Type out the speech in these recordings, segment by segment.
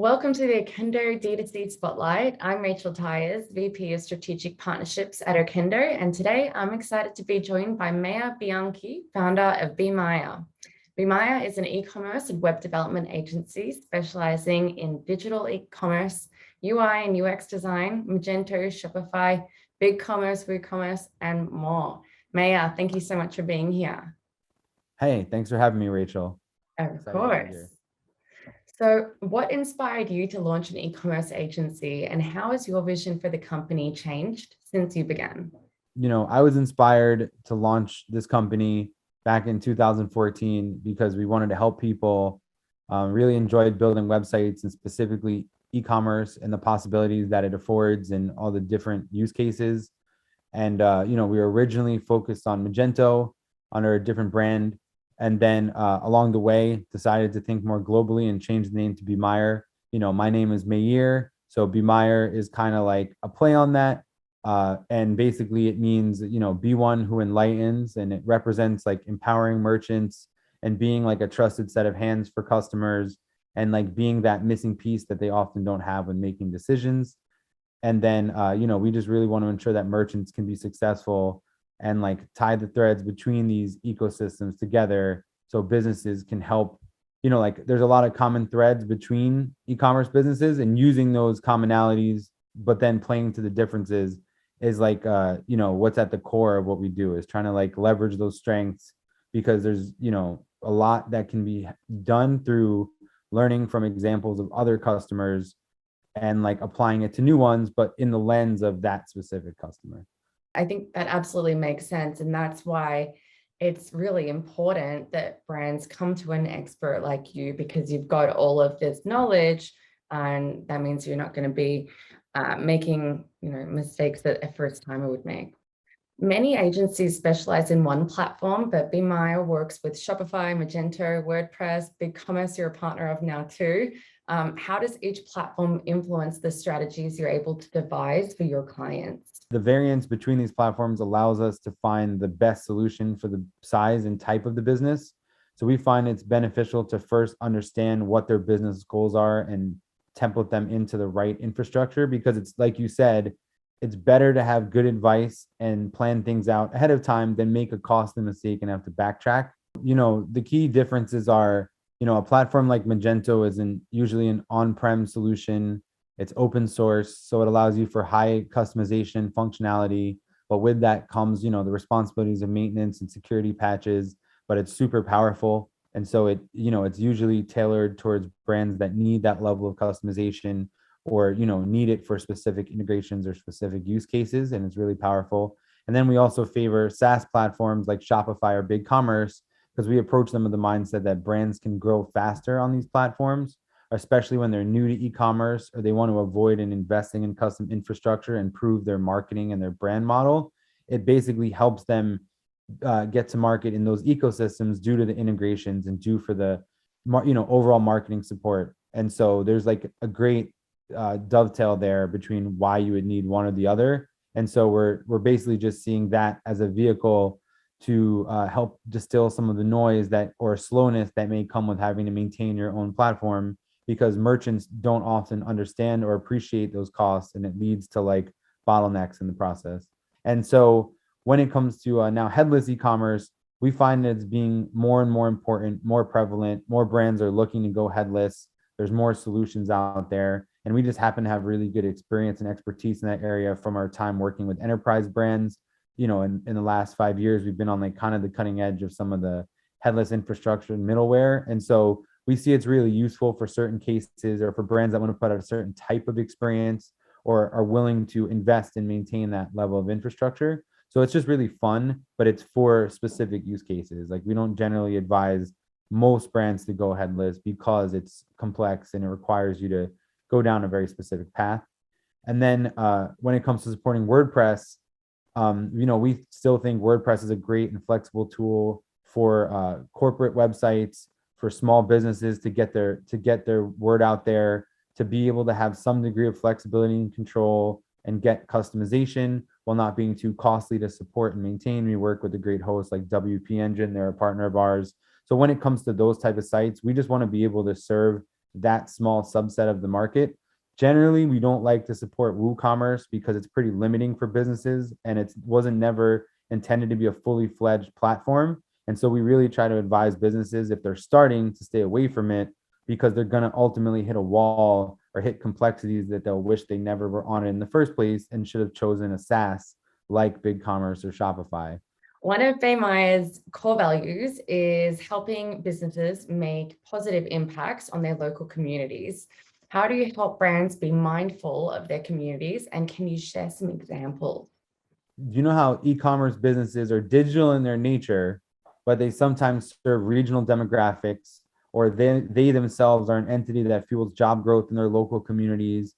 Welcome to the Okendo D2C Spotlight. I'm Rachel Tyers, VP of Strategic Partnerships at Okendo, and today I'm excited to be joined by Meir Bianchi, founder of Bemeir. Bemeir is an e-commerce and web development agency specializing in digital e-commerce, UI and UX design, Magento, Shopify, BigCommerce, WooCommerce, and more. Meir, thank you so much for being here. Hey, thanks for having me, Rachel. Of course. So what inspired you to launch an e-commerce agency, and how has your vision for the company changed since you began? I was inspired to launch this company back in 2014 because we wanted to help people. Really enjoyed building websites and specifically e-commerce and the possibilities that it affords and all the different use cases. And, we were originally focused on Magento under a different brand. And then along the way, decided to think more globally and change the name to Bemeir. My name is Meir, so Bemeir is kind of like a play on that. And basically it means, be one who enlightens, and it represents like empowering merchants and being like a trusted set of hands for customers, and like being that missing piece that they often don't have when making decisions. And then, we just really want to ensure that merchants can be successful and like tie the threads between these ecosystems together so businesses can help. Like there's a lot of common threads between e-commerce businesses, and using those commonalities, but then playing to the differences is like, what's at the core of what we do, is trying to like leverage those strengths, because there's, a lot that can be done through learning from examples of other customers and like applying it to new ones, but in the lens of that specific customer. I think that absolutely makes sense. And that's why it's really important that brands come to an expert like you, because you've got all of this knowledge, and that means you're not going to be making mistakes that a first timer would make. Many agencies specialize in one platform, but Bemeir works with Shopify, Magento, WordPress, BigCommerce, you're a partner of now too. How does each platform influence the strategies you're able to devise for your clients? The variance between these platforms allows us to find the best solution for the size and type of the business. So we find it's beneficial to first understand what their business goals are and template them into the right infrastructure, because it's like you said, it's better to have good advice and plan things out ahead of time than make a costly mistake and have to backtrack. The key differences are, a platform like Magento is usually an on-prem solution. It's open source, so it allows you for high customization functionality. But with that comes, the responsibilities of maintenance and security patches, but it's super powerful. And so it's usually tailored towards brands that need that level of customization, or, need it for specific integrations or specific use cases. And it's really powerful. And then we also favor SaaS platforms like Shopify or BigCommerce, because we approach them with the mindset that brands can grow faster on these platforms, especially when they're new to e-commerce or they want to avoid investing in custom infrastructure and prove their marketing and their brand model. It basically helps them get to market in those ecosystems due to the integrations and due for the overall marketing support. And so there's like a great dovetail there between why you would need one or the other. And so we're basically just seeing that as a vehicle to help distill some of the noise or slowness that may come with having to maintain your own platform, because merchants don't often understand or appreciate those costs, and it leads to like bottlenecks in the process. And so when it comes to now headless e-commerce, we find that it's being more and more important, more prevalent. More brands are looking to go headless. There's more solutions out there, and we just happen to have really good experience and expertise in that area from our time working with enterprise brands. In the last 5 years, we've been on like kind of the cutting edge of some of the headless infrastructure and middleware. And so we see it's really useful for certain cases, or for brands that want to put out a certain type of experience or are willing to invest and maintain that level of infrastructure. So it's just really fun, but it's for specific use cases. Like we don't generally advise most brands to go headless because it's complex and it requires you to go down a very specific path. And then when it comes to supporting WordPress, we still think WordPress is a great and flexible tool for corporate websites, for small businesses to get their word out there, to be able to have some degree of flexibility and control and get customization while not being too costly to support and maintain. We work with a great host like WP Engine. They're a partner of ours. So when it comes to those type of sites, we just want to be able to serve that small subset of the market. Generally, we don't like to support WooCommerce because it's pretty limiting for businesses and it wasn't never intended to be a fully fledged platform. And so we really try to advise businesses if they're starting to stay away from it because they're going to ultimately hit a wall or hit complexities that they'll wish they never were on it in the first place and should have chosen a SaaS like BigCommerce or Shopify. One of Bemeir's core values is helping businesses make positive impacts on their local communities. How do you help brands be mindful of their communities? And can you share some examples? You know how e-commerce businesses are digital in their nature, but they sometimes serve regional demographics, or they themselves are an entity that fuels job growth in their local communities.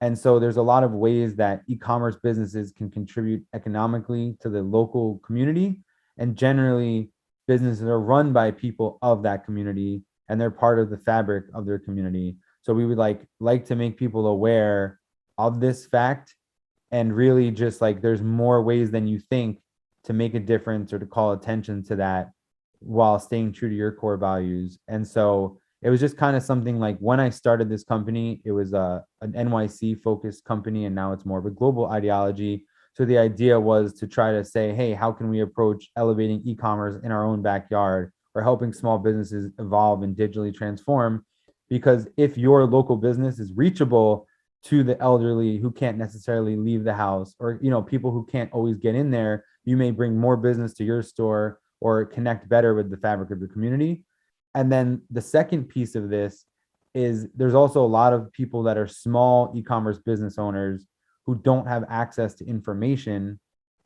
And so there's a lot of ways that e-commerce businesses can contribute economically to the local community. And generally, businesses are run by people of that community and they're part of the fabric of their community. So we would like to make people aware of this fact and really just like there's more ways than you think to make a difference or to call attention to that while staying true to your core values. And so it was just kind of something like when I started this company, it was an NYC focused company, and now it's more of a global ideology. So the idea was to try to say, hey, how can we approach elevating e-commerce in our own backyard or helping small businesses evolve and digitally transform? Because if your local business is reachable to the elderly who can't necessarily leave the house, or people who can't always get in there, you may bring more business to your store or connect better with the fabric of the community. And then the second piece of this is there's also a lot of people that are small e-commerce business owners who don't have access to information,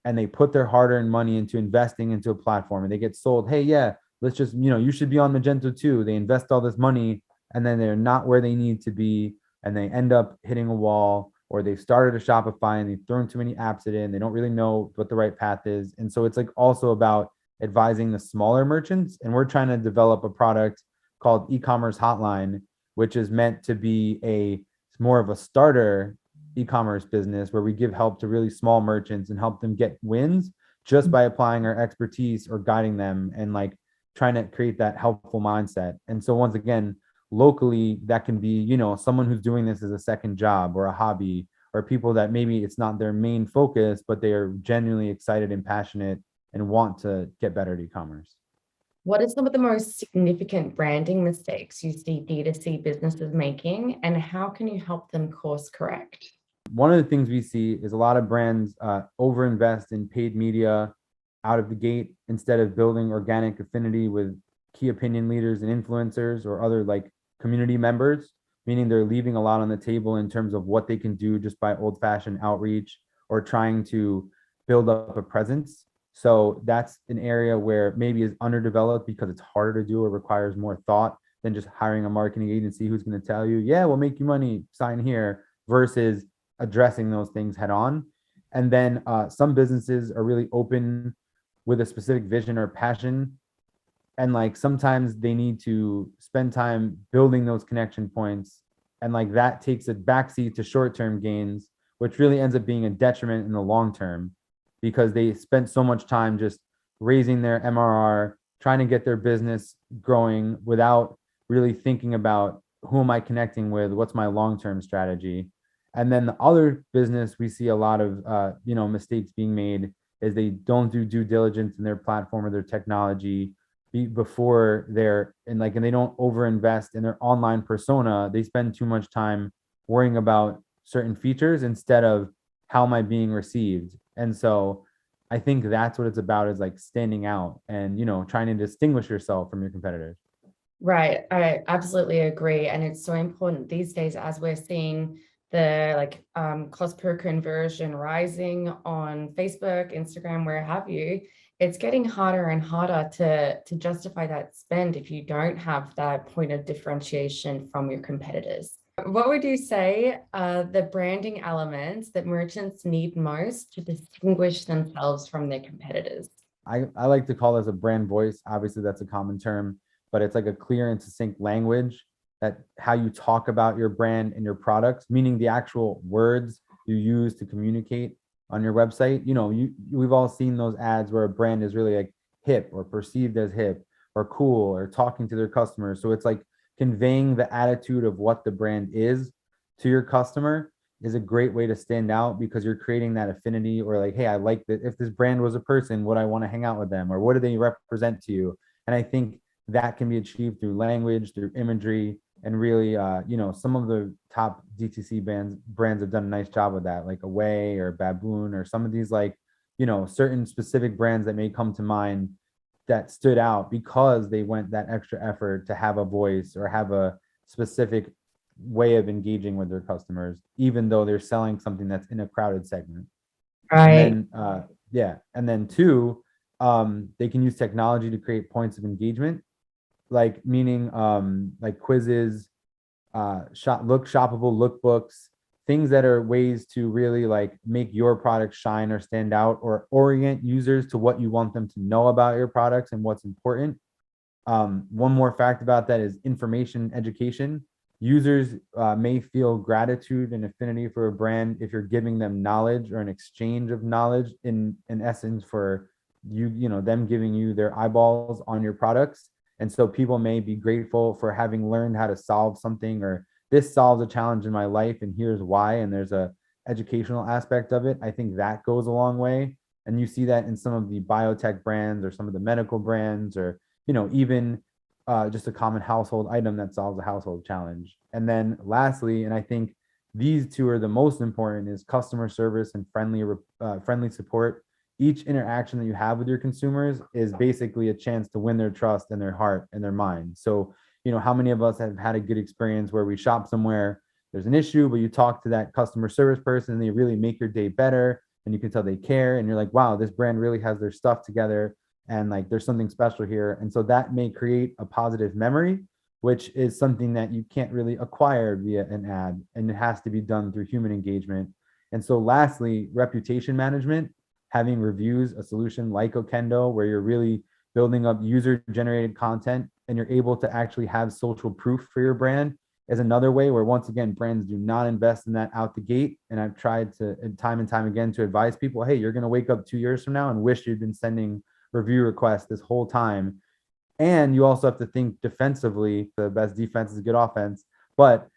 and they put their hard-earned money into investing into a platform and they get sold, hey, yeah, let's just, you should be on Magento too. They invest all this money and then they're not where they need to be, and they end up hitting a wall, or they've started a Shopify and they've thrown too many apps in. They don't really know what the right path is. And so it's like also about advising the smaller merchants. And we're trying to develop a product called e-commerce hotline, which is meant to be more of a starter e-commerce business where we give help to really small merchants and help them get wins just by applying our expertise or guiding them and like trying to create that helpful mindset. And so once again, locally, that can be, someone who's doing this as a second job or a hobby, or people that maybe it's not their main focus, but they are genuinely excited and passionate and want to get better at e-commerce. What are some of the most significant branding mistakes you see D2C businesses making, and how can you help them course correct? One of the things we see is a lot of brands overinvest in paid media out of the gate instead of building organic affinity with key opinion leaders and influencers or other like community members, meaning they're leaving a lot on the table in terms of what they can do just by old-fashioned outreach or trying to build up a presence. So that's an area where maybe is underdeveloped because it's harder to do or requires more thought than just hiring a marketing agency who's going to tell you, yeah, we'll make you money, sign here, versus addressing those things head on. And then some businesses are really open with a specific vision or passion, and like sometimes they need to spend time building those connection points, and like that takes a backseat to short-term gains, which really ends up being a detriment in the long term because they spent so much time just raising their MRR, trying to get their business growing without really thinking about who am I connecting with, what's my long-term strategy. And then the other business we see a lot of mistakes being made is they don't do due diligence in their platform or their technology before and they don't overinvest in their online persona. They spend too much time worrying about certain features instead of how am I being received. And so I think that's what it's about, is like standing out and trying to distinguish yourself from your competitors. Right, I absolutely agree, and it's so important these days as we're seeing the cost per conversion rising on Facebook, Instagram, where have you. It's getting harder and harder to justify that spend if you don't have that point of differentiation from your competitors. What would you say are the branding elements that merchants need most to distinguish themselves from their competitors? I like to call this a brand voice. Obviously, that's a common term, but it's like a clear and succinct language that how you talk about your brand and your products, meaning the actual words you use to communicate on your website. We've all seen those ads where a brand is really like hip or perceived as hip or cool or talking to their customers. So it's like conveying the attitude of what the brand is to your customer is a great way to stand out, because you're creating that affinity, or like, hey, I like that. If this brand was a person, would I want to hang out with them, or what do they represent to you? And I think that can be achieved through language, through imagery, and really, some of the top DTC brands have done a nice job with that, like Away or Baboon, or some of these, like, certain specific brands that may come to mind that stood out because they went that extra effort to have a voice or have a specific way of engaging with their customers, even though they're selling something that's in a crowded segment. And Right. then, and then two, they can use technology to create points of engagement, like meaning, like quizzes, shoppable lookbooks, things that are ways to really like make your product shine or stand out, or orient users to what you want them to know about your products and what's important. One more fact about that is information education. Users may feel gratitude and affinity for a brand if you're giving them knowledge, or an exchange of knowledge, in essence, for them giving you their eyeballs on your products. And so people may be grateful for having learned how to solve something, or this solves a challenge in my life and here's why, and there's a educational aspect of it. I think that goes a long way. And you see that in some of the biotech brands, or some of the medical brands, or even just a common household item that solves a household challenge. And then lastly, and I think these two are the most important, is customer service and friendly support. Each interaction that you have with your consumers is basically a chance to win their trust and their heart and their mind. So, how many of us have had a good experience where we shop somewhere, there's an issue, but you talk to that customer service person and they really make your day better, and you can tell they care, and you're like, wow, this brand really has their stuff together, and like there's something special here. And so that may create a positive memory, which is something that you can't really acquire via an ad, and it has to be done through human engagement. And so lastly, reputation management, having reviews, a solution like Okendo, where you're really building up user generated content and you're able to actually have social proof for your brand, is another way where, once again, brands do not invest in that out the gate. And I've tried to, time and time again, to advise people, hey, you're going to wake up 2 years from now and wish you'd been sending review requests this whole time. And you also have to think defensively. The best defense is good offense, but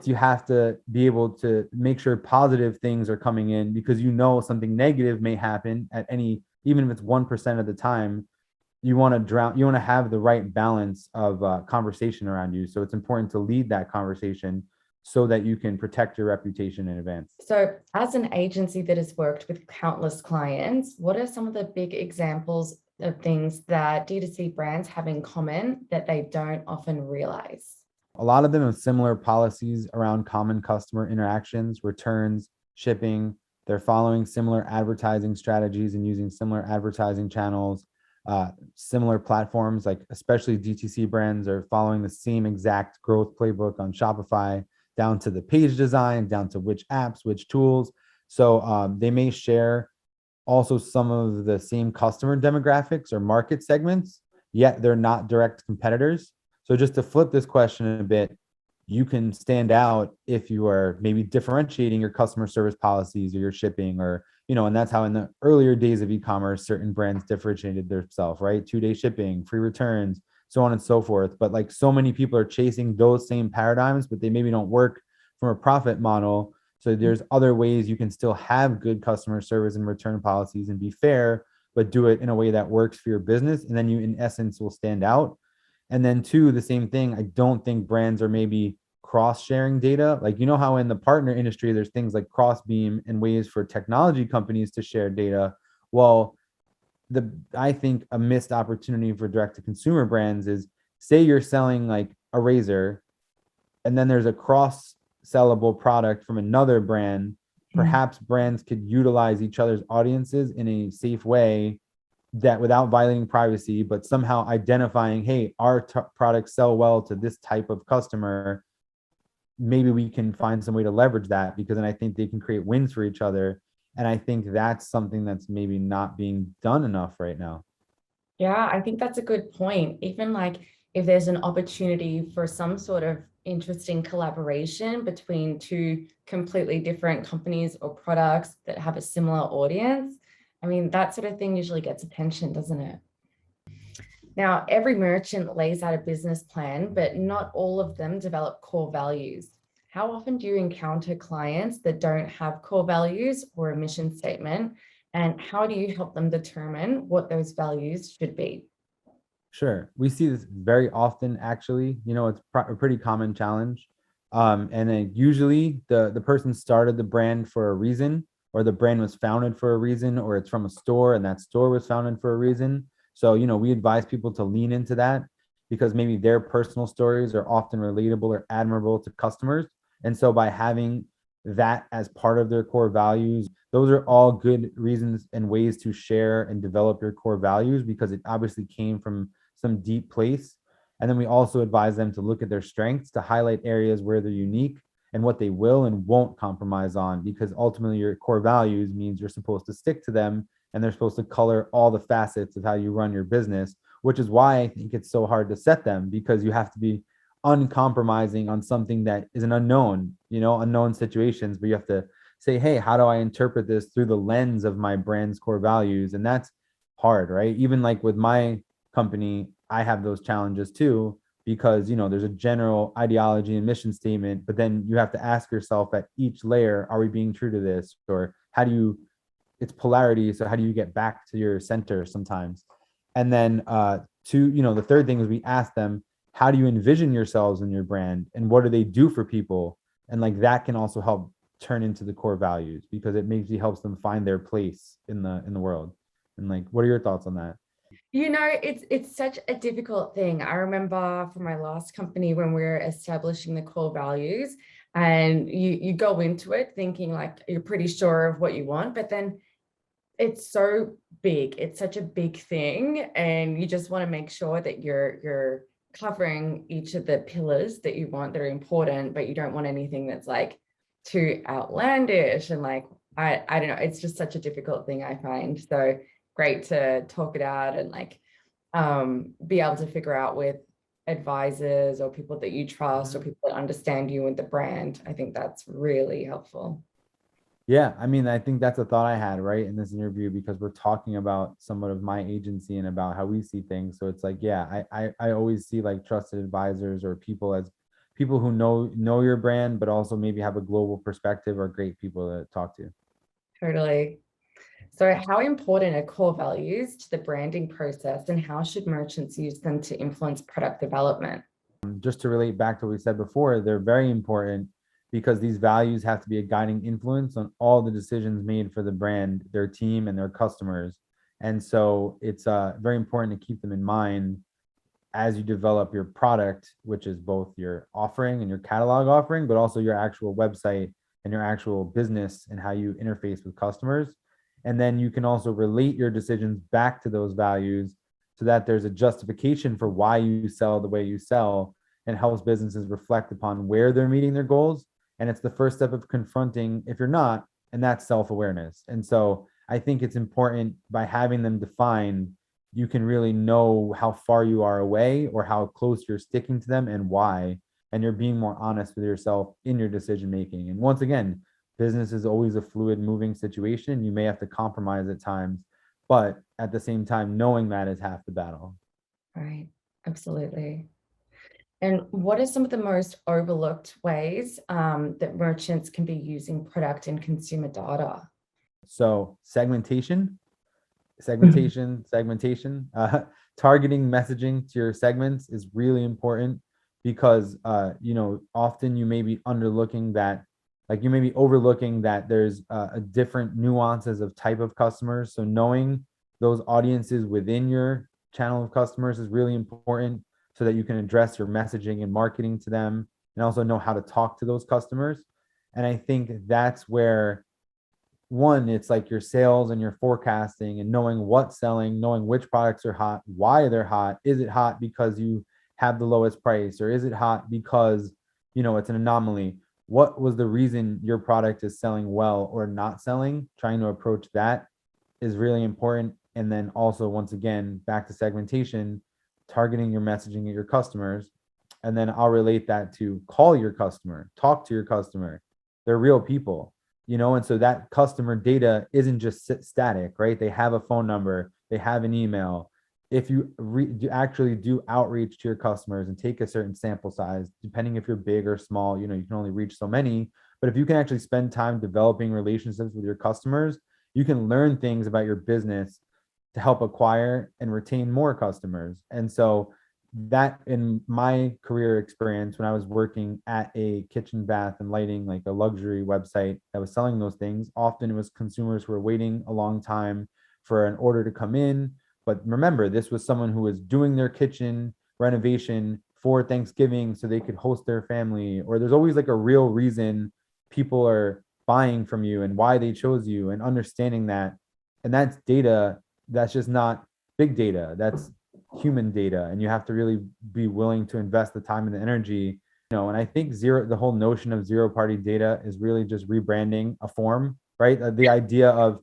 you have to be able to make sure positive things are coming in, because something negative may happen at any, even if it's 1% of the time. You want to have the right balance of conversation around you. So it's important to lead that conversation so that you can protect your reputation in advance. So as an agency that has worked with countless clients, what are some of the big examples of things that D2C brands have in common that they don't often realize? A lot of them have similar policies around common customer interactions, returns, shipping. They're following similar advertising strategies and using similar advertising channels. Similar platforms, like especially DTC brands, are following the same exact growth playbook on Shopify, down to the page design, down to which apps, which tools. So they may share also some of the same customer demographics or market segments, yet they're not direct competitors. So just to flip this question a bit, you can stand out if you are maybe differentiating your customer service policies or your shipping, or and that's how in the earlier days of e-commerce, certain brands differentiated themselves, right? 2-day shipping, free returns, so on and so forth. But like, so many people are chasing those same paradigms, but they maybe don't work from a profit model. So there's other ways you can still have good customer service and return policies and be fair, but do it in a way that works for your business. And then you, in essence, will stand out. And then two, the same thing, I don't think brands are maybe cross-sharing data. Like, how in the partner industry, there's things like Crossbeam and ways for technology companies to share data. Well, I think a missed opportunity for direct-to-consumer brands is, say you're selling like a razor, and then there's a cross-sellable product from another brand. Perhaps brands could utilize each other's audiences in a safe way, that without violating privacy, but somehow identifying, hey, our products sell well to this type of customer. Maybe we can find some way to leverage that, because then I think they can create wins for each other. And I think that's something that's maybe not being done enough right now. Yeah, I think that's a good point. Even like, if there's an opportunity for some sort of interesting collaboration between two completely different companies or products that have a similar audience, I mean, that sort of thing usually gets attention, doesn't it? Now, every merchant lays out a business plan, but not all of them develop core values. How often do you encounter clients that don't have core values or a mission statement? And how do you help them determine what those values should be? Sure. We see this very often, actually. It's a pretty common challenge. And then usually the person started the brand for a reason, or the brand was founded for a reason, or it's from a store and that store was founded for a reason. So, we advise people to lean into that because maybe their personal stories are often relatable or admirable to customers. And so by having that as part of their core values, those are all good reasons and ways to share and develop your core values because it obviously came from some deep place. And then we also advise them to look at their strengths, to highlight areas where they're unique and what they will and won't compromise on, because ultimately your core values means you're supposed to stick to them and they're supposed to color all the facets of how you run your business, which is why I think it's so hard to set them, because you have to be uncompromising on something that is an unknown, unknown situations, but you have to say, hey, how do I interpret this through the lens of my brand's core values? And that's hard, right? Even like with my company, I have those challenges too, because there's a general ideology and mission statement, but then you have to ask yourself at each layer, are we being true to this? Or how do you, it's polarity, so how do you get back to your center sometimes? And then the third thing is we ask them, how do you envision yourselves in your brand and what do they do for people? And like that can also help turn into the core values, because it maybe helps them find their place in the world. And like, what are your thoughts on that? It's such a difficult thing. I remember from my last company when we were establishing the core values, and you go into it thinking like you're pretty sure of what you want, but then it's so big. It's such a big thing, and you just want to make sure that you're covering each of the pillars that you want that are important, but you don't want anything that's like too outlandish and like I don't know. It's just such a difficult thing, I find. So great to talk it out and like be able to figure out with advisors or people that you trust or people that understand you and the brand. I think that's really helpful. Yeah, I mean, I think that's a thought I had right in this interview, because we're talking about somewhat of my agency and about how we see things. So it's like, yeah, I always see like trusted advisors or people as people who know your brand, but also maybe have a global perspective, or great people to talk to. Totally. So how important are core values to the branding process, and how should merchants use them to influence product development? Just to relate back to what we said before, they're very important because these values have to be a guiding influence on all the decisions made for the brand, their team, and their customers. And so it's very important to keep them in mind as you develop your product, which is both your offering and your catalog offering, but also your actual website and your actual business and how you interface with customers. And then you can also relate your decisions back to those values so that there's a justification for why you sell the way you sell, and helps businesses reflect upon where they're meeting their goals. And it's the first step of confronting if you're not, and that's self-awareness. And so I think it's important, by having them defined, you can really know how far you are away or how close you're sticking to them and why. And you're being more honest with yourself in your decision making. And once again, business is always a fluid, moving situation. You may have to compromise at times, but at the same time, knowing that is half the battle. Right. Absolutely. And what are some of the most overlooked ways that merchants can be using product and consumer data? So segmentation, targeting messaging to your segments is really important, because often you may be underlooking that, like you may be overlooking that there's a different nuances of type of customers. So knowing those audiences within your channel of customers is really important, so that you can address your messaging and marketing to them, and also know how to talk to those customers. And I think that's where, one, it's like your sales and your forecasting and knowing what's selling, knowing which products are hot, why they're hot. Is it hot because you have the lowest price, or is it hot because it's an anomaly? What was the reason your product is selling well or not selling? Trying to approach that is really important. And then also, once again, back to segmentation, targeting your messaging at your customers. And then I'll relate that to call your customer, talk to your customer. They're real people, and so that customer data isn't just static, right? They have a phone number, they have an email. if you actually do outreach to your customers and take a certain sample size, depending if you're big or small, you know, you can only reach so many. But if you can actually spend time developing relationships with your customers, you can learn things about your business to help acquire and retain more customers. And so that, in my career experience, when I was working at a kitchen, bath, and lighting, like a luxury website that was selling those things, often it was consumers who were waiting a long time for an order to come in. But remember, this was someone who was doing their kitchen renovation for Thanksgiving so they could host their family, or there's always like a real reason people are buying from you and why they chose you, and understanding that. And that's data. That's just not big data. That's human data. And you have to really be willing to invest the time and the energy. You know, and I think the whole notion of zero party data is really just rebranding a form, right? The idea of,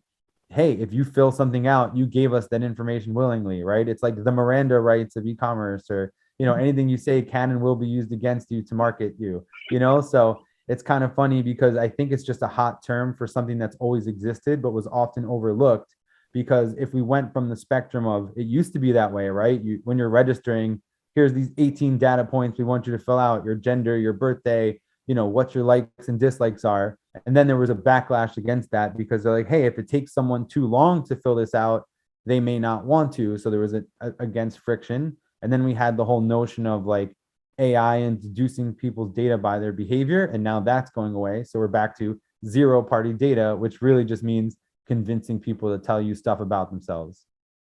hey, if you fill something out, you gave us that information willingly, right? It's like the Miranda rights of e-commerce, or, you know, anything you say can and will be used against you to market you, you know? So it's kind of funny because I think it's just a hot term for something that's always existed, but was often overlooked. Because if we went from the spectrum of, it used to be that way, right? When you're registering, here's these 18 data points we want you to fill out: your gender, your birthday, you know, what your likes and dislikes are. And then there was a backlash against that because they're like, hey, if it takes someone too long to fill this out, they may not want to. So there was against friction. And then we had the whole notion of like AI and deducing people's data by their behavior. And now that's going away. So we're back to zero party data, which really just means convincing people to tell you stuff about themselves.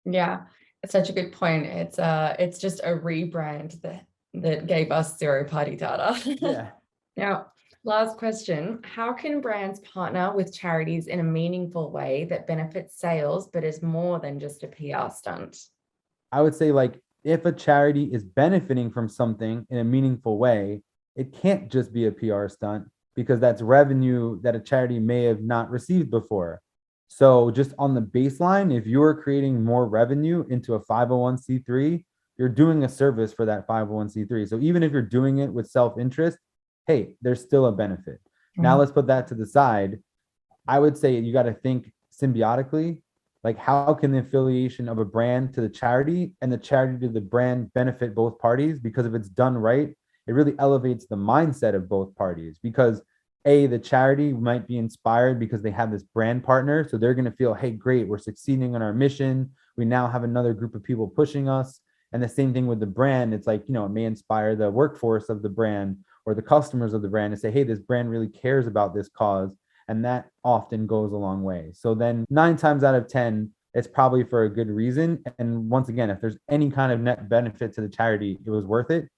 Yeah, it's such a good point. It's just a rebrand that gave us zero party data. Yeah. Now, last question. How can brands partner with charities in a meaningful way that benefits sales, but is more than just a PR stunt? I would say, like, if a charity is benefiting from something in a meaningful way, it can't just be a PR stunt, because that's revenue that a charity may have not received before. So just on the baseline, if you're creating more revenue into a 501c3, you're doing a service for that 501c3. So even if you're doing it with self-interest, hey, there's still a benefit. Now let's put that to the side. I would say you got to think symbiotically. Like, how can the affiliation of a brand to the charity and the charity to the brand benefit both parties? Because if it's done right, it really elevates the mindset of both parties. Because the charity might be inspired because they have this brand partner. So they're going to feel, hey, great, we're succeeding in our mission. We now have another group of people pushing us. And the same thing with the brand. It's like, you know, it may inspire the workforce of the brand or the customers of the brand to say, hey, this brand really cares about this cause. And that often goes a long way. So then 9 times out of 10, it's probably for a good reason. And once again, if there's any kind of net benefit to the charity, it was worth it.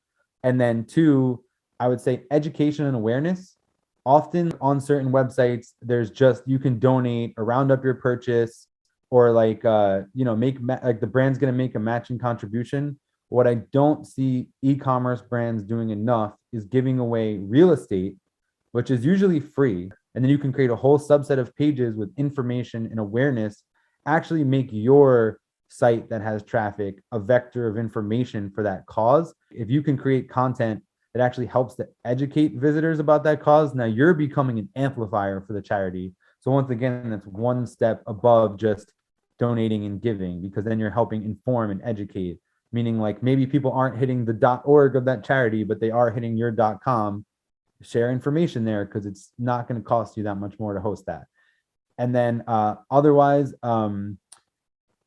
And then 2, I would say education and awareness. Often on certain websites, there's just, you can donate or round up your purchase, or like, you know, like the brand's going to make a matching contribution. What I don't see e-commerce brands doing enough is giving away real estate, which is usually free. And then you can create a whole subset of pages with information and awareness, actually make your site that has traffic a vector of information for that cause. If you can create content that actually helps to educate visitors about that cause, now you're becoming an amplifier for the charity. So once again, that's one step above just donating and giving, because then you're helping inform and educate. Meaning, like, maybe people aren't hitting the .org of that charity, but they are hitting your .com. Share information there, because it's not going to cost you that much more to host that. And then otherwise,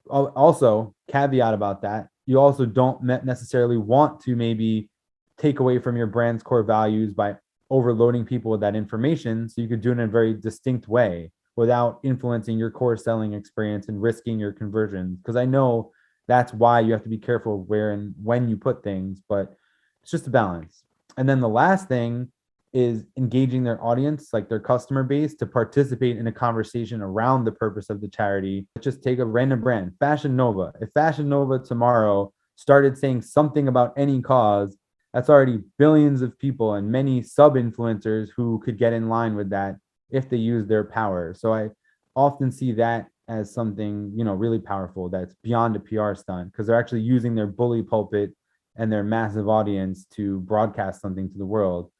also caveat about that, you also don't necessarily want to maybe take away from your brand's core values by overloading people with that information. So you could do it in a very distinct way without influencing your core selling experience and risking your conversions. Because I know that's why you have to be careful where and when you put things, but it's just a balance. And then the last thing is engaging their audience, like their customer base, to participate in a conversation around the purpose of the charity. Just take a random brand, Fashion Nova. If Fashion Nova tomorrow started saying something about any cause, that's already billions of people and many sub-influencers who could get in line with that if they use their power. So I often see that as something, you know, really powerful that's beyond a PR stunt, because they're actually using their bully pulpit and their massive audience to broadcast something to the world.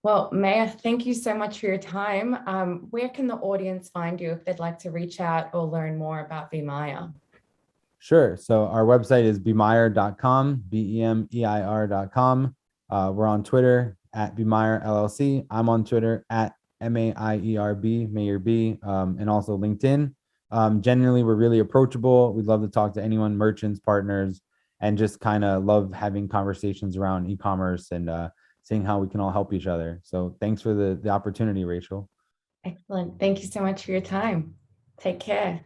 Well, Maya, thank you so much for your time. Where can the audience find you if they'd like to reach out or learn more about Bemeir? Sure. So our website is bemeir.com, Bemeir.com. We're on Twitter at Bemeir LLC. I'm on Twitter at MAIERB, Mayor B, and also LinkedIn. Generally, we're really approachable. We'd love to talk to anyone, merchants, partners, and just kind of love having conversations around e-commerce and seeing how we can all help each other. So thanks for the opportunity, Rachel. Excellent. Thank you so much for your time. Take care.